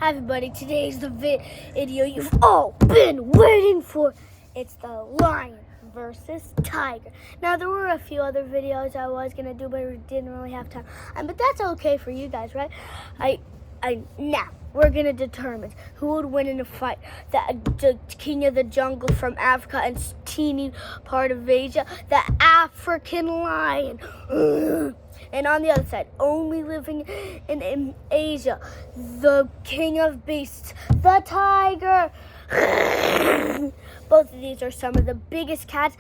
Hi everybody, today's the video you've all been waiting for. It's the lion versus tiger. Now there were a few other videos I was going to do, but we didn't really have time. But that's okay for you guys, right? Now we're going to determine who would win in a fight. The king of the jungle from Africa and teeny part of Asia, the African lion. And on the other side, only living in Asia, the king of beasts, the tiger. Both of these are some of the biggest cats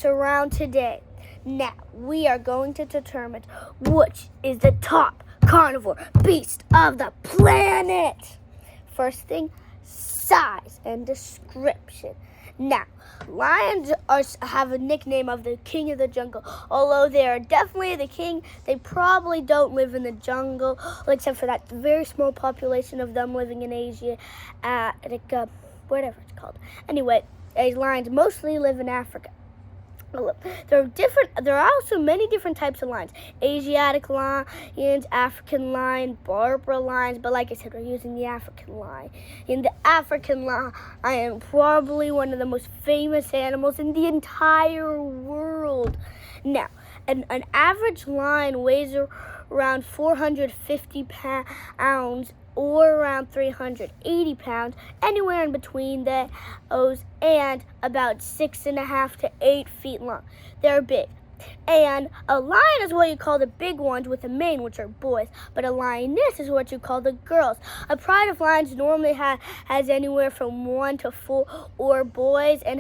around today. Now, we are going to determine which is the top carnivore beast of the planet. First thing, size and description. Now, lions have a nickname of the king of the jungle. Although they are definitely the king, they probably don't live in the jungle, except for that very small population of them living in Asia, whatever it's called. Anyway, lions mostly live in Africa. There are also many different types of lions. Asiatic lions, African lion, Barbara lions. But like I said, we're using the African lion. And the African lion, probably one of the most famous animals in the entire world. Now, an average lion weighs around 450 pounds or around 380 pounds, anywhere in between those, and about 6.5 to 8 feet long. They're big. And a lion is what you call the big ones with a mane, which are boys, but a lioness is what you call the girls. A pride of lions normally has anywhere from 1 to 4 boys, and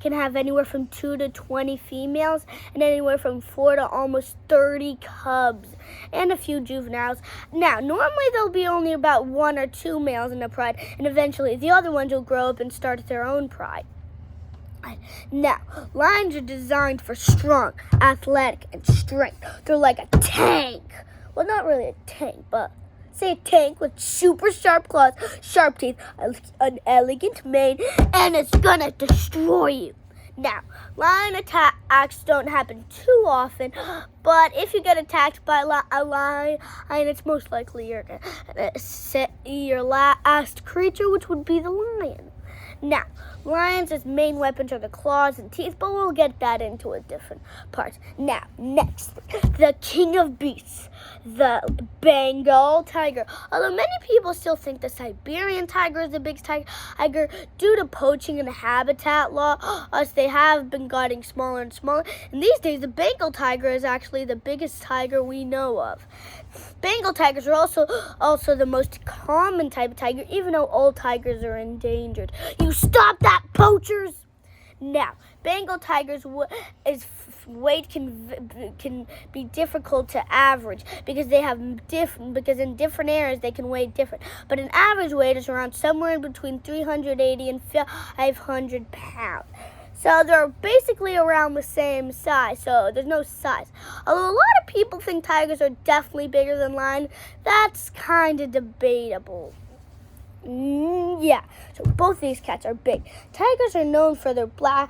can have anywhere from 2 to 20 females, and anywhere from 4 to almost 30 cubs, and a few juveniles. Now, normally there'll be only about 1 or 2 males in a pride, and eventually the other ones will grow up and start their own pride. Now, lions are designed for strong, athletic, and strength. They're like a tank. Well, not really a tank, but say a tank with super sharp claws, sharp teeth, an elegant mane, and it's gonna destroy you. Now, lion attacks don't happen too often, but if you get attacked by a lion, it's most likely you're gonna see your last creature, which would be the lion. Now, lions' main weapons are the claws and teeth, but we'll get that into a different part. Now, next, the king of beasts, the Bengal tiger. Although many people still think the Siberian tiger is the biggest tiger, due to poaching and habitat loss, they have been getting smaller and smaller. And these days, the Bengal tiger is actually the biggest tiger we know of. Bengal tigers are also the most common type of tiger, even though all tigers are endangered. You stop that, poachers! Now, Bengal tigers' weight can be difficult to average because because in different areas they can weigh different. But an average weight is around somewhere in between 380 and 500 pounds. So they're basically around the same size, so there's no size. Although a lot of people think tigers are definitely bigger than lions, that's kind of debatable. Yeah, so both these cats are big. Tigers are known for their black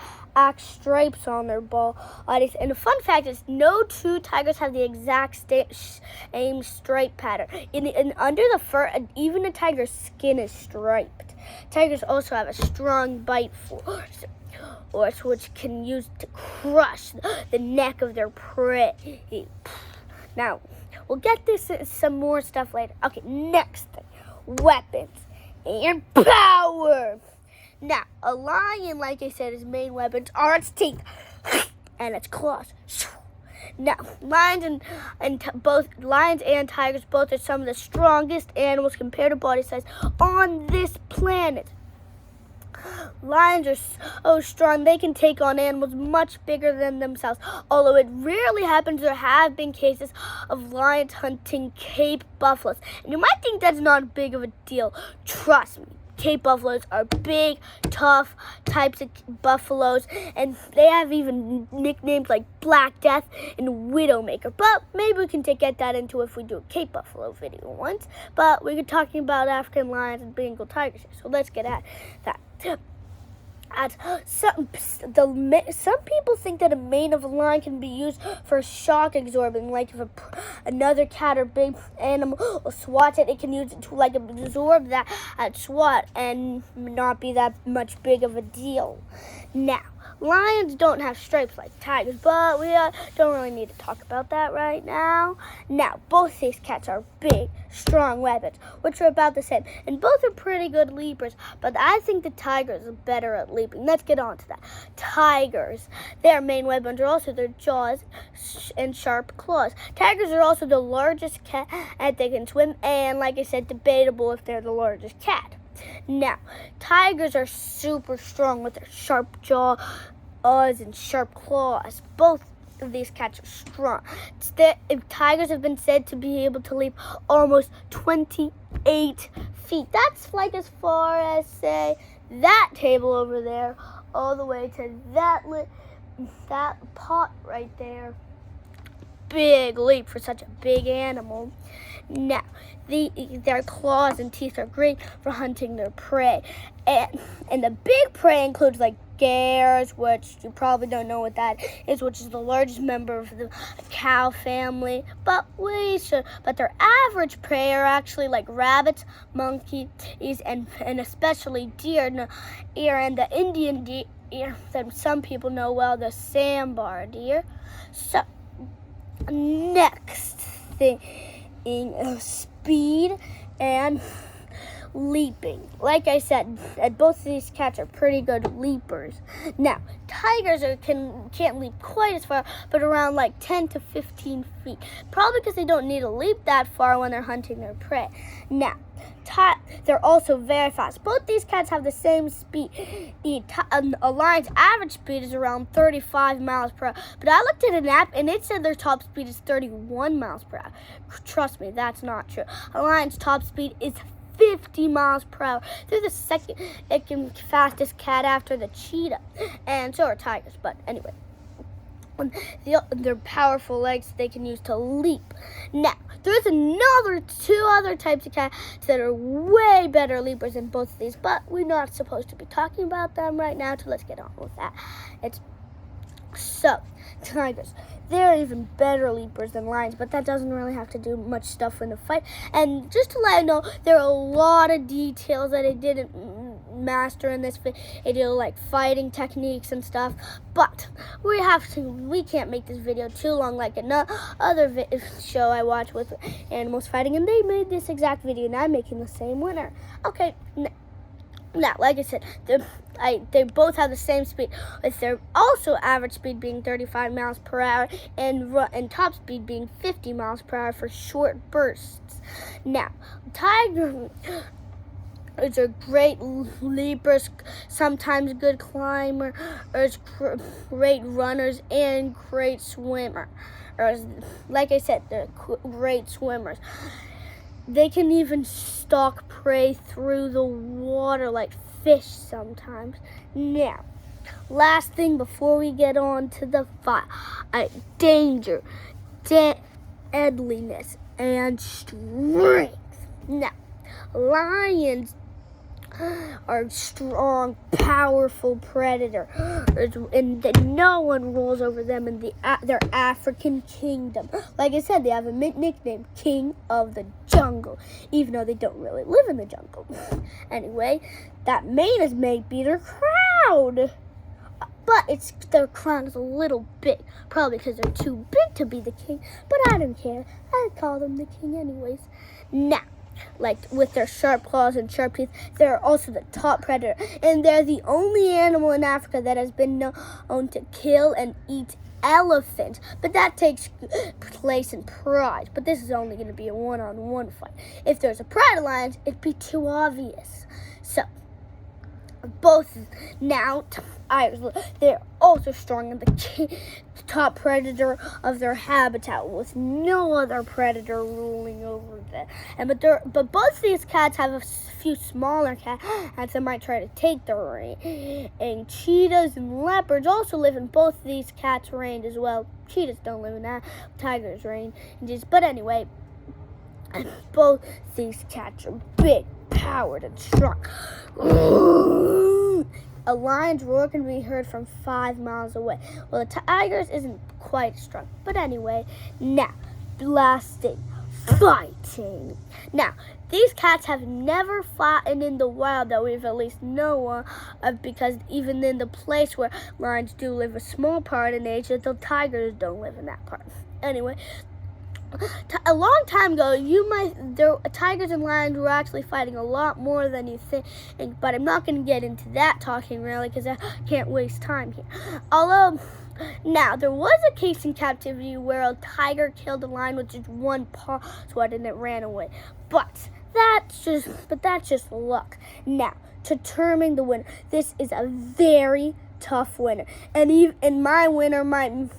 stripes on their bodies. And a fun fact is no two tigers have the exact same stripe pattern. And under the fur, even a tiger's skin is striped. Tigers also have a strong bite force, which can use to crush the neck of their prey. Now, we'll get this some more stuff later. Okay, next thing, weapons and power. Now, a lion, like I said, his main weapons are its teeth and its claws. Now, lions and tigers both are some of the strongest animals compared to body size on this planet. Lions are so strong they can take on animals much bigger than themselves. Although it rarely happens, there have been cases of lions hunting Cape buffaloes. And you might think that's not big of a deal. Trust me, Cape buffaloes are big, tough types of buffaloes, and they have even nicknames like Black Death and Widowmaker. But maybe we can get that into if we do a Cape buffalo video once. But we're talking about African lions and Bengal tigers here, so let's get at that. At some people think that a mane of a lion can be used for shock absorbing, like if another cat or big animal swats it can use it to like absorb that at swat and not be that much big of a deal. Now, lions don't have stripes like tigers, but we don't really need to talk about that right now. Now, both these cats are big, strong weapons, which are about the same, and both are pretty good leapers, but I think the tigers are better at leaping. Let's get on to that. Tigers, their main weapons are also their jaws and sharp claws. Tigers are also the largest cat, and they can swim, and like I said, debatable if they're the largest cat. Now, tigers are super strong with their sharp jaws and sharp claws. Both of these cats are strong. Tigers have been said to be able to leap almost 28 feet. That's like as far as, say, that table over there, all the way to that pot right there. Big leap for such a big animal. Now, their claws and teeth are great for hunting their prey. And the big prey includes like bears, which you probably don't know what that is, which is the largest member of the cow family. But their average prey are actually like rabbits, monkeys, and especially deer, and the Indian deer that some people know well, the sambar deer. So, next thing of speed and leaping. Like I said, both of these cats are pretty good leapers. Now, tigers can't leap quite as far, but around like 10 to 15 feet. Probably because they don't need to leap that far when they're hunting their prey. Now, they're also very fast. Both these cats have the same speed. A lion's average speed is around 35 miles per hour. But I looked at an app and it said their top speed is 31 miles per hour. Trust me, that's not true. A lion's top speed is 50 miles per hour. They're the second fastest cat after the cheetah. And so are tigers. But anyway, their powerful legs they can use to leap. Now, there's two other types of cats that are way better leapers than both of these, but we're not supposed to be talking about them right now, so let's get on with that. Tigers. They're even better leapers than lions, but that doesn't really have to do much stuff in the fight. And just to let you know, there are a lot of details that I didn't master in this video, like fighting techniques and stuff. But we can't make this video too long like another show I watch with animals fighting, and they made this exact video, and I'm making the same winner. Okay. Now, like I said, they both have the same speed, with their also average speed being 35 miles per hour and top speed being 50 miles per hour for short bursts. Now, tigers are great leapers, sometimes good climbers, great runners, and great swimmers. Like I said, they're great swimmers. They can even stalk prey through the water like fish sometimes. Now, last thing before we get on to the fight, danger, deadliness, and strength. Now, lions are strong, powerful predator, and no one rules over them in their African kingdom. Like I said, they have a nickname, King of the Jungle, even though they don't really live in the jungle. Anyway, that mane is maybe their crown, but their crown is a little big, probably because they're too big to be the king, but I don't care. I call them the king anyways. Now, like with their sharp claws and sharp teeth, they're also the top predator, and they're the only animal in Africa that has been known to kill and eat elephants. But that takes place in pride. But this is only going to be a one-on-one fight. If there's a pride alliance, it'd be too obvious. So, both now, they're also strong and the top predator of their habitat, with no other predator ruling over them. But both these cats have a few smaller cats that might try to take their range. And cheetahs and leopards also live in both these cats' range as well. Cheetahs don't live in that tiger's range. But anyway, both these cats are big, powered, and strong. A lion's roar can be heard from 5 miles away. Well, the tiger's isn't quite strong. But anyway, now, last thing, fighting. Now, these cats have never fought in the wild that we've at least known of, because even in the place where lions do live a small part in nature, the tigers don't live in that part. Anyway, a long time ago, tigers and lions were actually fighting a lot more than you think, but I'm not going to get into that talking really, because I can't waste time here. Although, now, there was a case in captivity where a tiger killed a lion with just one paw swat and it ran away. But that's just luck. Now, determining the winner. This is a very tough winner. And my winner might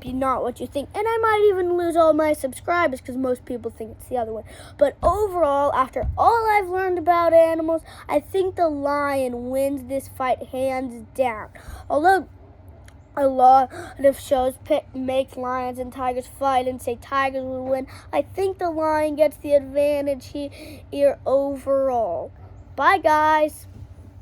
be not what you think. And I might even lose all my subscribers because most people think it's the other one. But overall, after all I've learned about animals, I think the lion wins this fight hands down. Although a lot of shows make lions and tigers fight and say tigers will win, I think the lion gets the advantage here overall. Bye, guys.